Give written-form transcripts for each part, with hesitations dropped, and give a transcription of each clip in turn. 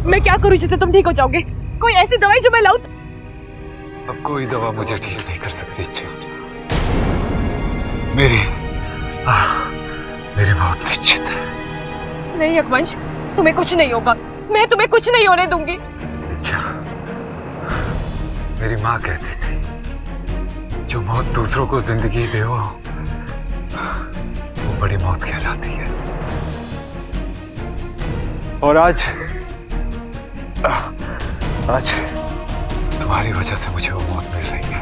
मैं क्या करूं जिससे तुम ठीक हो जाओगे? कोई ऐसी दवाई जो मैं लाऊं? अब कोई दवा मुझे ठीक नहीं कर सकती। मेरी मौत निश्चित है। नहीं अकवंश, तुम्हें कुछ नहीं होगा। मैं तुम्हें कुछ नहीं होने दूंगी। अच्छा, मेरी माँ कहती थी जो मौत दूसरों को जिंदगी दे वो बड़ी मौत कहलाती है। और आज तुम्हारी वजह से मुझे वो मौत मिल रही है।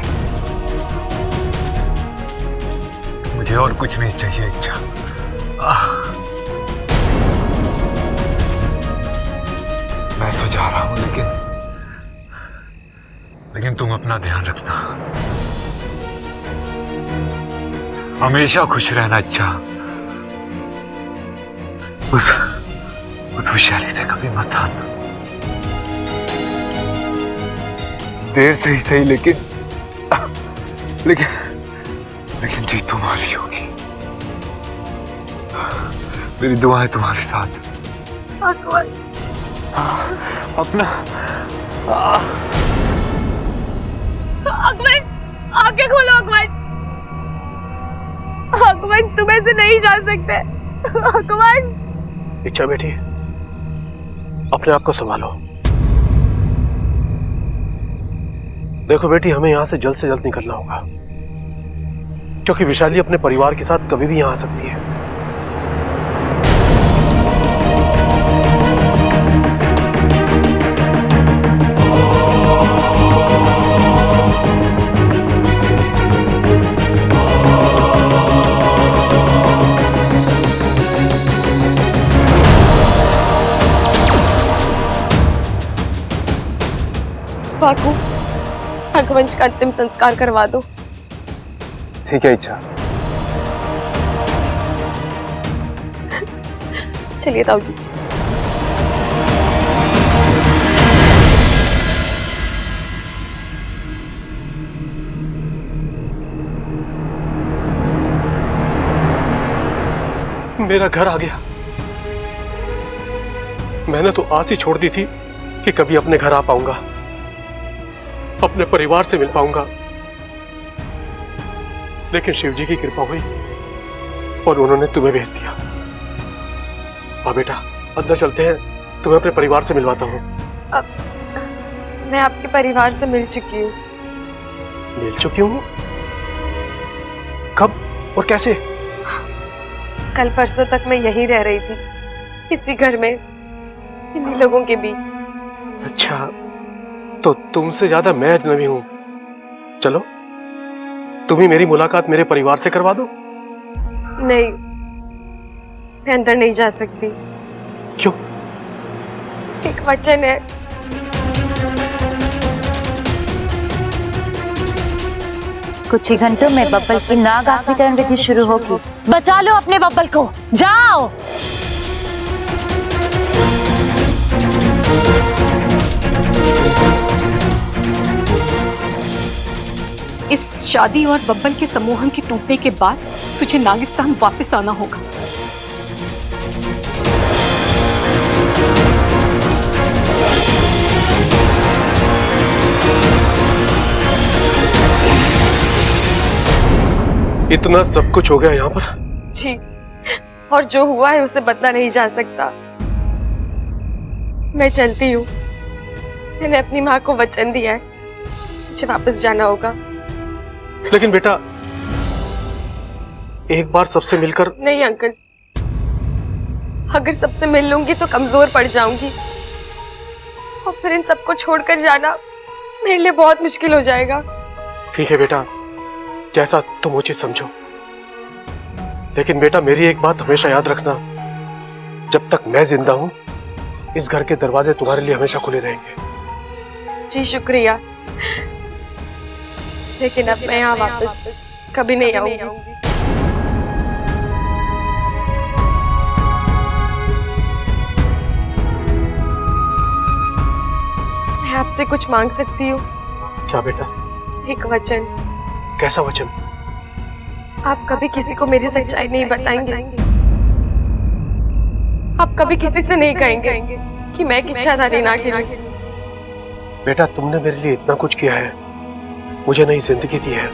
मुझे और कुछ नहीं चाहिए इच्छा। मैं तो जा रहा हूं, लेकिन तुम अपना ध्यान रखना। हमेशा खुश रहना। अच्छा, उस वैशाली से कभी मत आना। देर से ही सही, लेकिन जीत तुम्हारी होगी। मेरी दुआएं तुम्हारे साथ। अपना अकबर, आंखें खोलो अकबर। अकबर, तुम ऐसे नहीं जा सकते। अकबर। इच्छा बेटी, अपने आप को संभालो। देखो बेटी, हमें यहां से जल्द निकलना होगा, क्योंकि वैशाली अपने परिवार के साथ कभी भी यहां आ सकती है। बाकू, अकवंश का अंतिम संस्कार करवा दो। ठीक है इच्छा। चलिए ताऊ जी। मेरा घर आ गया। मैंने तो आस ही छोड़ दी थी कि कभी अपने घर आ पाऊंगा, अपने परिवार से मिल पाऊंगा, लेकिन शिव जी की कृपा हुई और उन्होंने तुम्हें भेज दिया। हाँ बेटा, अंदर चलते हैं, तुम्हें अपने परिवार से मिलवाता हूँ। अब मैं आपके परिवार से मिल चुकी हूँ। मिल चुकी हूँ? कब और कैसे? कल परसों तक मैं यहीं रह रही थी, इसी घर में, इन्हीं लोगों के बीच। अच्छा, तो तुमसे ज्यादा मैं अजनबी हूं। चलो, तुम ही मेरी मुलाकात मेरे परिवार से करवा दो। नहीं, मैं अंदर नहीं जा सकती। क्यों? एक वचन है। कुछ ही घंटों में बब्बल की नाग आत्मीकरण विधि शुरू होगी। बचा लो अपने बब्बल को, जाओ। इस शादी और बब्बल के सम्मोहन के टूटने के बाद तुझे नागिस्तान वापस आना होगा। इतना सब कुछ हो गया यहाँ पर? जी, और जो हुआ है उसे बदला नहीं जा सकता। मैं चलती हूँ। मैंने अपनी माँ को वचन दिया है, मुझे वापस जाना होगा। लेकिन बेटा, एक बार सबसे मिलकर। नहीं अंकल, अगर सबसे मिल लूंगी तो कमजोर पड़ जाऊंगी, और फिर इन सबको छोड़कर जाना मेरे लिए बहुत मुश्किल हो जाएगा। ठीक है बेटा, जैसा तुम उचित समझो, लेकिन बेटा मेरी एक बात हमेशा याद रखना, जब तक मैं जिंदा हूं इस घर के दरवाजे तुम्हारे लिए हमेशा खुले रहेंगे। जी शुक्रिया, लेकिन अब मैं यहाँ वापस कभी नहीं आऊंगी। मैं आपसे कुछ मांग सकती हूँ? क्या बेटा? एक वचन। कैसा वचन? आप कभी किसी को मेरी सच्चाई नहीं बताएंगे, आप कभी किसी से नहीं कहेंगे कि मैं एक इच्छाधारी नागिन हूँ। बेटा, तुमने मेरे लिए इतना कुछ किया है, मुझे नई जिंदगी दी है,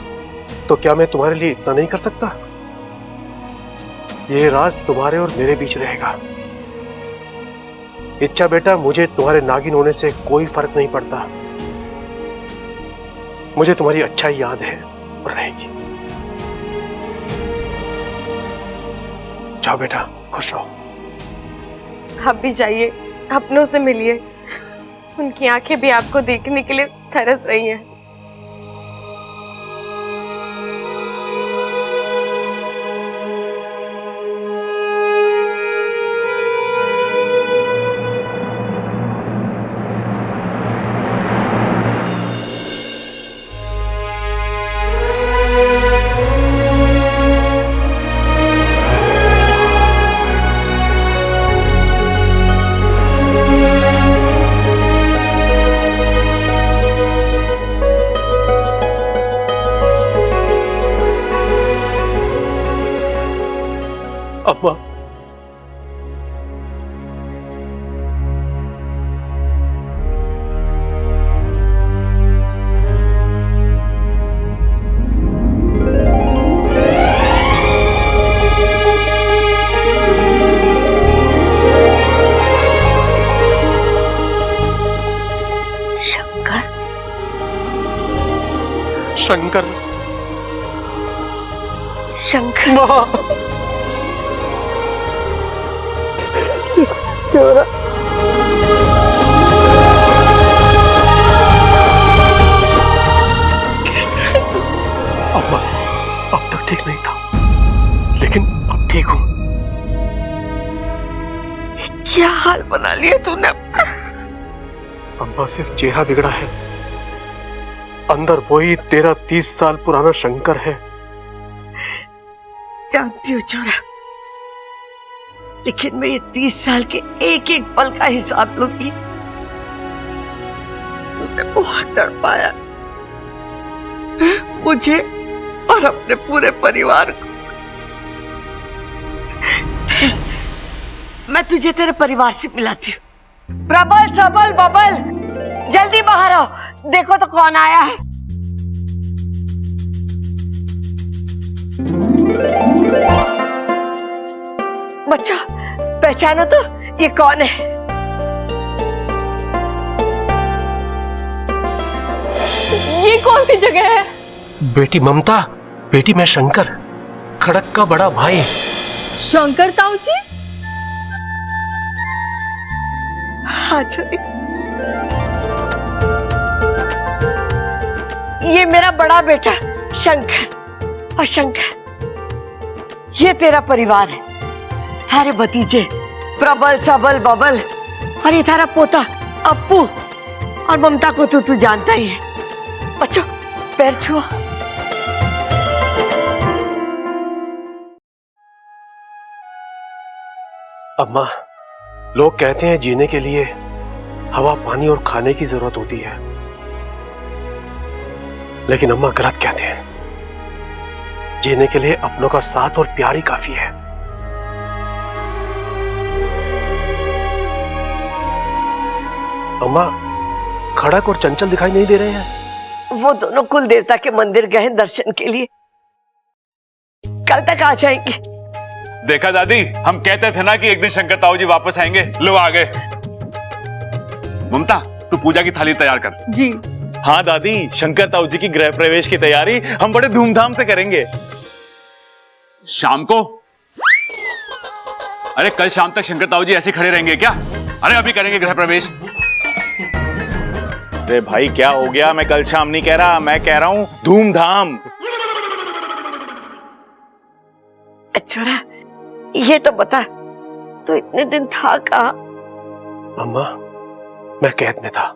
तो क्या मैं तुम्हारे लिए इतना नहीं कर सकता? ये राज तुम्हारे और मेरे बीच रहेगा। इच्छा बेटा, मुझे तुम्हारे नागिन होने से कोई फर्क नहीं पड़ता। मुझे तुम्हारी अच्छाई याद है और रहेगी। जाओ बेटा, खुश रहो। आप भी जाइए, अपनों से मिलिए। उनकी आंखें भी आपको देखने के लिए तरस रही हैं। अम्मा, शंकर, शंकर, शंकर, माँ, अम्मा, अब तक ठीक नहीं था, लेकिन अब ठीक हूं। क्या हाल बना लिया तूने? अम्मा, सिर्फ चेहरा बिगड़ा है, अंदर वही 13-30 साल पुराना शंकर है। जानती हूँ छोरा, लेकिन मैं ये 30 साल के एक एक पल का हिसाब लूंगी। तूने बहुत तड़पाया मुझे और अपने पूरे परिवार को। मैं तुझे तेरे परिवार से मिलाती हूँ। प्रबल, सबल, बबल, जल्दी बाहर आओ, देखो तो कौन आया है। बच्चा, पहचानो तो, ये कौन है? ये कौन सी जगह है? बेटी ममता, बेटी मैं शंकर, खड़क का बड़ा भाई। शंकर ताऊ जी? हाँ जी, ये मेरा बड़ा बेटा शंकर, और शंकर ये तेरा परिवार है। हमारे भतीजे प्रबल, सबल, बबल, और ये तेरा पोता अप्पू, और ममता को तो तू जानता ही है। बच्चों, पैर छुओ। अम्मा, लोग कहते हैं जीने के लिए हवा, पानी और खाने की जरूरत होती है, लेकिन अम्मा गलत कहते हैं। जीने के लिए अपनों का साथ और प्यार ही काफी है। अम्मा, खड़क और चंचल दिखाई नहीं दे रहे हैं? वो दोनों कुल देवता के मंदिर गए दर्शन के लिए, कल तक आ जाएंगे। देखा दादी, हम कहते थे ना कि एक दिन शंकर ताऊ जी वापस आएंगे। लो आ गए। ममता, तू पूजा की थाली तैयार कर। जी। हाँ दादी, शंकर ताऊ जी की गृह प्रवेश की तैयारी हम बड़े धूमधाम से करेंगे। शाम को? अरे कल शाम तक शंकर ताऊ जी ऐसे खड़े रहेंगे क्या? अरे अभी करेंगे गृह प्रवेश। अरे भाई, क्या हो गया? मैं कल शाम नहीं कह रहा, मैं कह रहा हूं धूमधाम। छोरा, ये तो बता, तो इतने दिन था कहाँ? अम्मा, मैं कैद में था,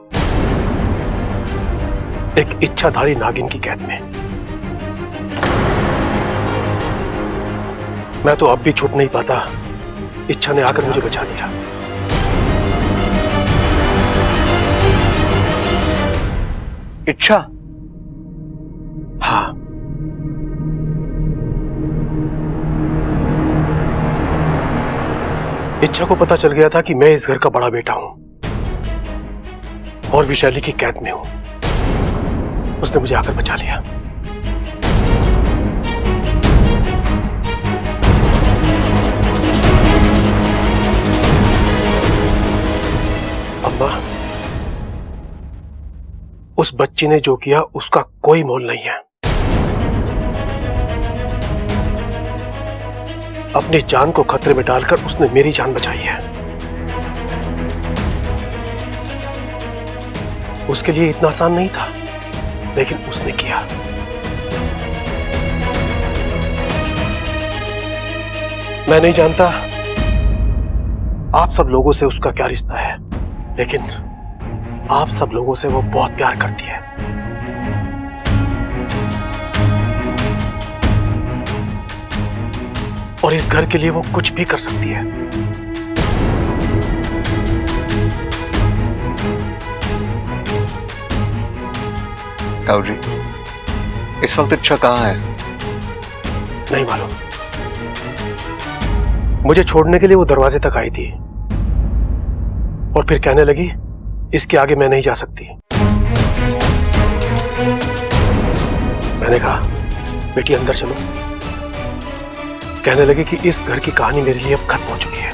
एक इच्छाधारी नागिन की कैद में। मैं तो अब भी छूट नहीं पाता। इच्छा ने आकर मुझे बचा लिया। इच्छा? हाँ, इच्छा को पता चल गया था कि मैं इस घर का बड़ा बेटा हूं। और विशाली की कैद में हूं। उसने मुझे आकर बचा लिया। अम्मा, उस बच्ची ने जो किया उसका कोई मोल नहीं है। अपनी जान को खतरे में डालकर उसने मेरी जान बचाई है। उसके लिए इतना आसान नहीं था, लेकिन उसने किया। मैं नहीं जानता आप सब लोगों से उसका क्या रिश्ता है, लेकिन आप सब लोगों से वो बहुत प्यार करती है। और इस घर के लिए वो कुछ भी कर सकती है। ताऊ जी, इस वक्त इच्छा कहाँ है? नहीं मालूम। मुझे छोड़ने के लिए वो दरवाजे तक आई थी और फिर कहने लगी, इसके आगे मैं नहीं जा सकती। मैंने कहा, बेटी अंदर चलो। कहने लगी कि इस घर की कहानी मेरे लिए अब खत्म हो चुकी है।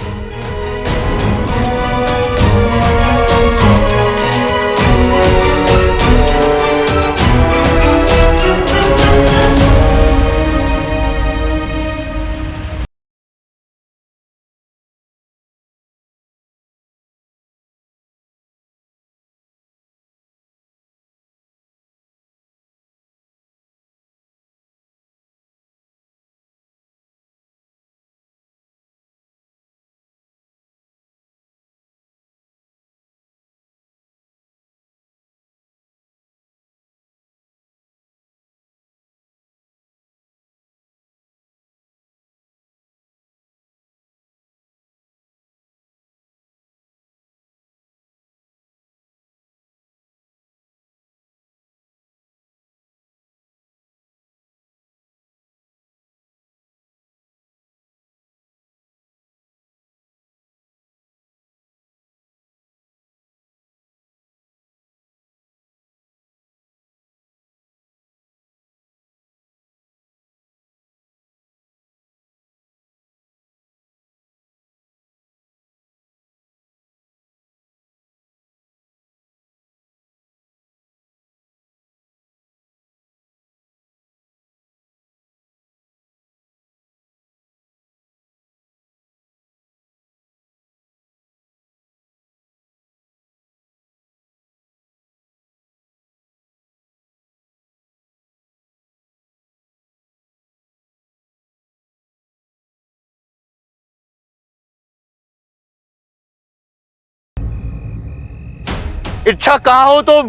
इच्छा, कहाँ हो तुम?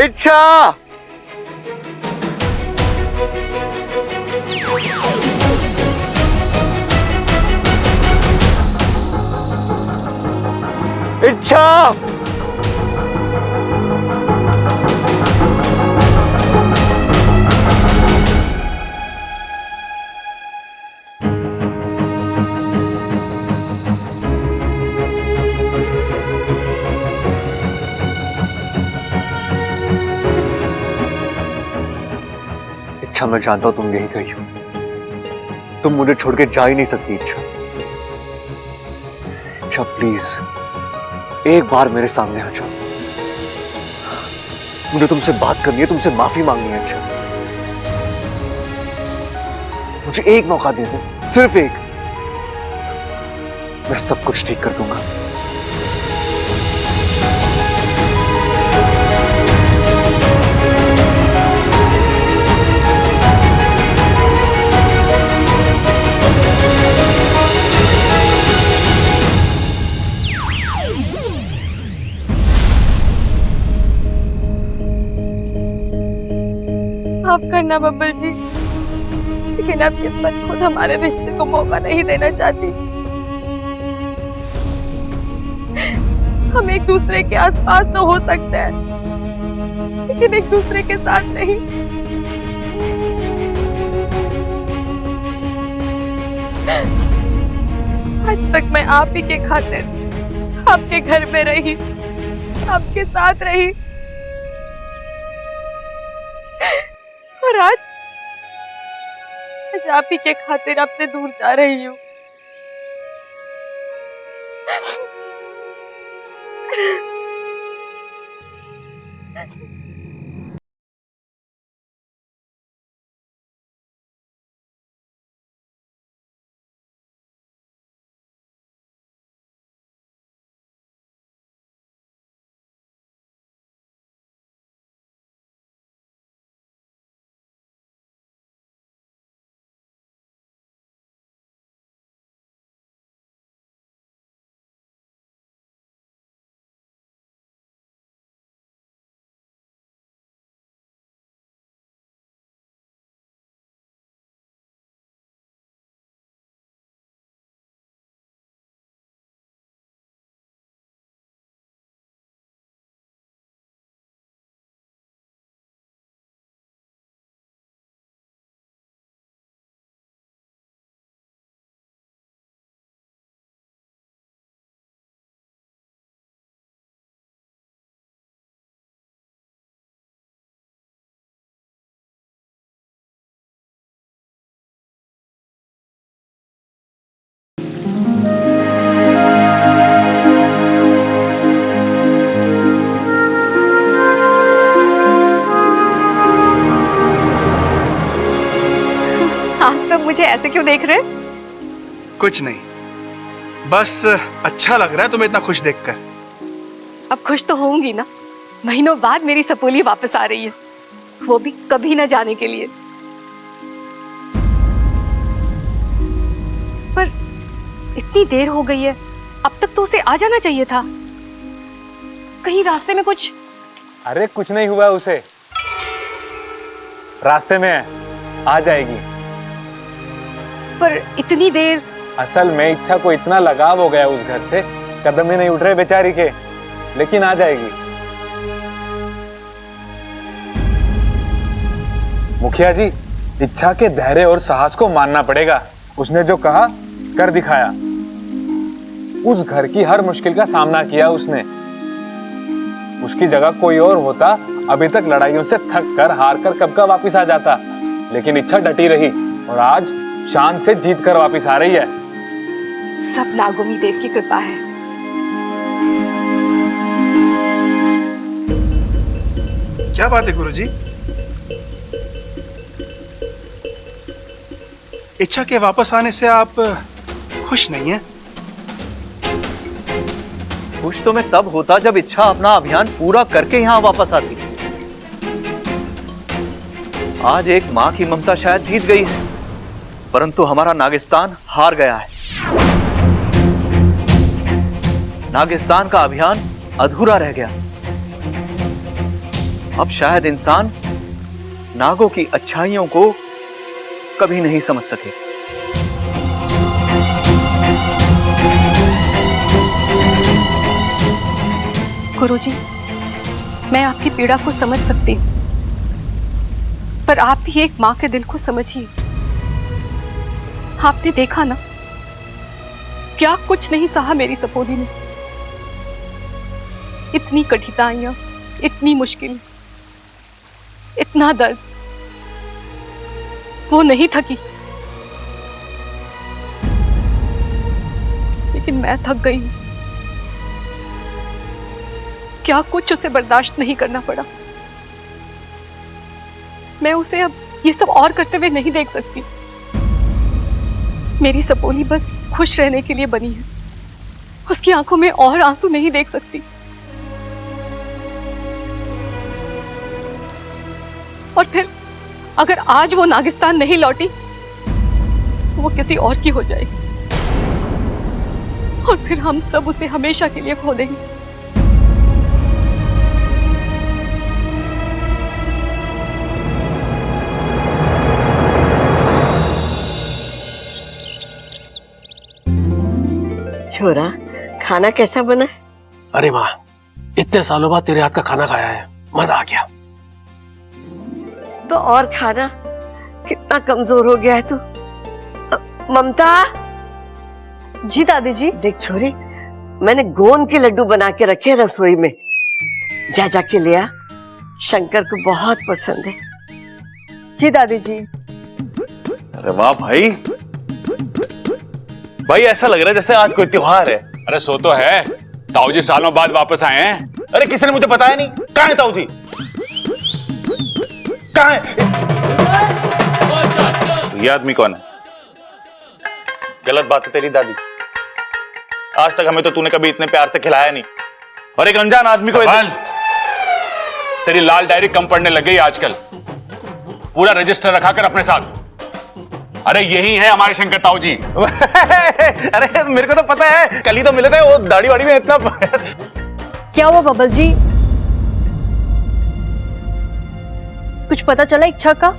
इच्छा, इच्छा, इच्छा, मैं जानता हूं तुम यही कही हो। तुम मुझे छोड़ के जा ही नहीं सकती। इच्छा, इच्छा प्लीज एक बार मेरे सामने आ जाओ। मुझे तुमसे बात करनी है, तुमसे माफी मांगनी है। इच्छा, मुझे एक मौका दे दो, सिर्फ एक। मैं सब कुछ ठीक कर दूंगा। माफ करना बब्बल जी, लेकिन अब किस्मत खुद हमारे रिश्ते को मौका नहीं देना चाहती। हम एक दूसरे के आसपास तो हो सकते हैं, लेकिन एक दूसरे के साथ नहीं। आज तक मैं आप ही के खातिर आपके घर में रही, आपके साथ रही, और आज आप ही के खातिर आपसे दूर जा रही हूँ। आप सब मुझे ऐसे क्यों देख रहे हैं? कुछ नहीं, बस अच्छा लग रहा है तुम्हें इतना खुश देखकर। अब खुश तो होंगी ना, महीनों बाद मेरी सपोली वापस आ रही है, वो भी कभी ना जाने के लिए। पर इतनी देर हो गई है, अब तक तो उसे आ जाना चाहिए था। कहीं रास्ते में कुछ? अरे कुछ नहीं हुआ उसे, रास्ते में है, आ जाएगी। पर इतनी देर? असल में इच्छा को इतना लगाव हो गया उस घर से, कदम ही नहीं उठ रहे बेचारी के, लेकिन आ जाएगी। मुखिया जी, इच्छा के धैर्य और साहस को मानना पड़ेगा। उसने जो कहा कर दिखाया। उस घर की हर मुश्किल का सामना किया उसने। उसकी जगह कोई और होता अभी तक लड़ाइयों से थक कर हार कर कब का वापिस आ जाता, लेकिन इच्छा डटी रही और आज शान से जीत कर वापिस आ रही है। सब नागोमी देव की कृपा है। क्या बात है गुरुजी? इच्छा के वापस आने से आप खुश नहीं हैं? खुश तो मैं तब होता जब इच्छा अपना अभियान पूरा करके यहाँ वापस आती। आज एक माँ की ममता शायद जीत गई है, परंतु हमारा नागिस्तान हार गया है। नागिस्तान का अभियान अधूरा रह गया। अब शायद इंसान नागों की अच्छाइयों को कभी नहीं समझ सके। गुरुजी, मैं आपकी पीड़ा को समझ सकती हूँ, पर आप भी एक माँ के दिल को समझिए। आपने देखा ना, क्या कुछ नहीं सहा मेरी सपोली ने। इतनी कठिनाइयां, इतनी मुश्किल, इतना दर्द, वो नहीं थकी, लेकिन मैं थक गई। क्या कुछ उसे बर्दाश्त नहीं करना पड़ा। मैं उसे अब ये सब और करते हुए नहीं देख सकती। मेरी सपोली बस खुश रहने के लिए बनी है, उसकी आंखों में और आंसू नहीं देख सकती। और फिर अगर आज वो नागिस्तान नहीं लौटी तो वो किसी और की हो जाएगी, और फिर हम सब उसे हमेशा के लिए खो देंगे। छोरा, खाना कैसा बना? अरे माँ, इतने सालों बाद तेरे हाथ का खाना खाया है, मजा आ गया। तो और खाना, कितना कमजोर हो गया है तू। ममता। जी दादी जी। देख छोरी, मैंने गोंद के लड्डू बना के रखे रसोई में, जा जाके ले आ, शंकर को बहुत पसंद है। जी दादी जी। अरे वाह भाई, भाई ऐसा लग रहा है जैसे आज कोई त्योहार है। अरे सो तो है, ताऊ जी सालों बाद वापस आए हैं। अरे किसी ने मुझे बताया नहीं, कहाँ है ताऊ जी? कहाँ है? ये आदमी कौन है? गलत बात है तेरी दादी, आज तक हमें तो तूने कभी इतने प्यार से खिलाया नहीं, और एक अनजान आदमी को तेरी लाल डायरी कम पढ़ने लग गई आजकल, पूरा रजिस्टर रखा कर अपने साथ। अरे यही है हमारे शंकर ताऊ जी। अरे मेरे को तो पता है, कल ही तो मिले थे, वो दाढ़ी वाड़ी में इतना क्या हुआ बबल जी, कुछ पता चला इच्छा का?